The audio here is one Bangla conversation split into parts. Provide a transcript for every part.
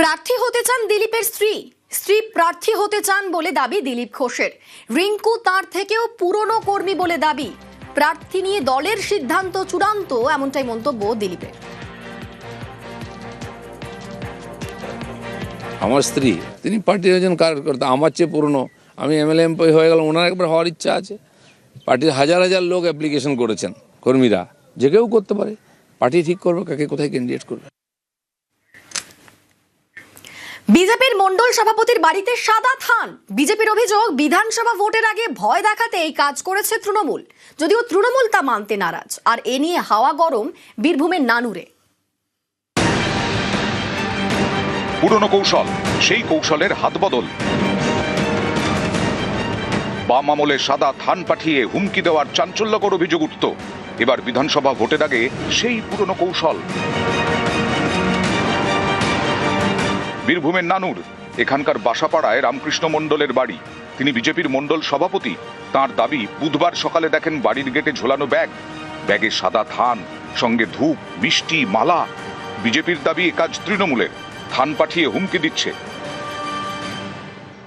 প্রার্থী হতে চান দিলীপের স্ত্রী স্ত্রী প্রার্থী হতে চান বলে দাবি দিলীপ ঘোষের। রিঙ্কু তার থেকেও পুরনো কর্মী বলে দাবি। প্রার্থী নিয়ে দলের সিদ্ধান্ত চূড়ান্ত, এমনটাই মন্তব্য দিলীপের। আমার স্ত্রী, তিনি পার্টির একজন কার্যকর্তা, আমার চেয়ে পুরনো। আমি এমএলএ এমপি হয়ে গেলাম, ওনার একবার হওয়ার ইচ্ছা আছে। পার্টির হাজার হাজার লোক অ্যাপ্লিকেশন করেছেন, কর্মীরা, যে কেউ করতে পারে। পার্টি ঠিক করবে কাকে কোথায় ক্যান্ডিডেট করবে। বিজেপির মণ্ডল সভাপতির বাড়িতে সাদা থান। বিজেপির অভিযোগ, বিধানসভা ভোটের আগে ভয় দেখাতে এই কাজ করেছে তৃণমূল। যদিও তৃণমূল তা মানতে নারাজ। আর এ নিয়ে হাওয়া গরম বীরভূমের নানুরে। পুরনো কৌশল, সেই কৌশলের হাত বদল। বাম আমলে সাদা থান পাঠিয়ে হুমকি দেওয়ার চাঞ্চল্যকর অভিযোগ উঠত। এবার বিধানসভা ভোটের আগে সেই পুরনো কৌশল। বীরভূমের নানুর, এখানকার বাসাপাড়ায় রামকৃষ্ণ মণ্ডলের বাড়ি। তিনি বিজেপির মণ্ডল সভাপতি। তার দাবি, বুধবার সকালে দেখেন বাড়ির গেটে ঝোলানো ব্যাগে সাদা থান, সঙ্গে ধূপ, মিষ্টি, মালা। বিজেপির দাবি এ কাজ তৃণমূলের, থান পাঠিয়ে হুমকি দিচ্ছে।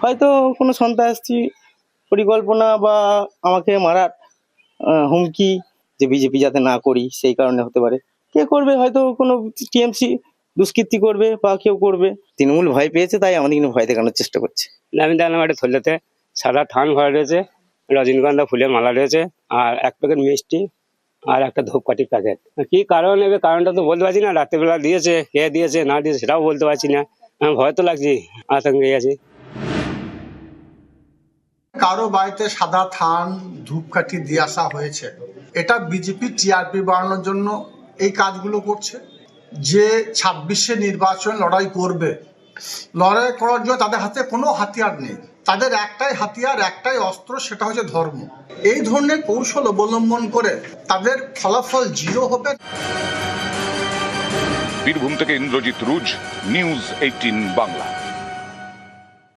হয়তো কোনো সন্ত্রাসী পরিকল্পনা বা আমাকে মারার হুমকি, যে বিজেপি যাতে না করি সেই কারণে হতে পারে। কে করবে, হয়তো কোনো টিএমসি দুষ্কৃতি করবে বা কেউ করবে। তৃণমূল ভয় পেয়েছে, তাই আমাদের কিন্তু ভয় দেখানোর চেষ্টা করছে। আমি দেখলাম একটা থলেতে সাদা থান ভরা রয়েছে, রজনীগন্ধা ফুলের মালা রয়েছে, আর এক প্যাকেট মিষ্টি আর একটা ধূপকাঠির প্যাকেট। কি কারণ নেবে, কারণটা তো বলতে পারছি না। রাত্রেবেলা দিয়েছে, কে দিয়েছে না দিয়েছে সেটাও বলতে পারছি না। আমি ভয় তো লাগছি, আতঙ্কে আছি। কারো বাড়িতে সাদা থান ধূপকাঠি দিয়ে আসা হয়েছে, এটা বিজেপি টিআরপি বাড়ানোর জন্য এই কাজগুলো করছে। যে 26শে নির্বাচন লড়াই করবে, লড়াই করার জন্য তাদের হাতে কোনো হাতিয়ার নেই। তাদের একটাই হাতিয়ার, একটাই অস্ত্র, সেটা হচ্ছে ধর্ম। এই ধরনের কৌশল অবলম্বন করে তাদের ফলাফল 0 হবে। বীরভূম থেকে ইন্দ্রজিৎ রুজ, নিউজ 18 বাংলা।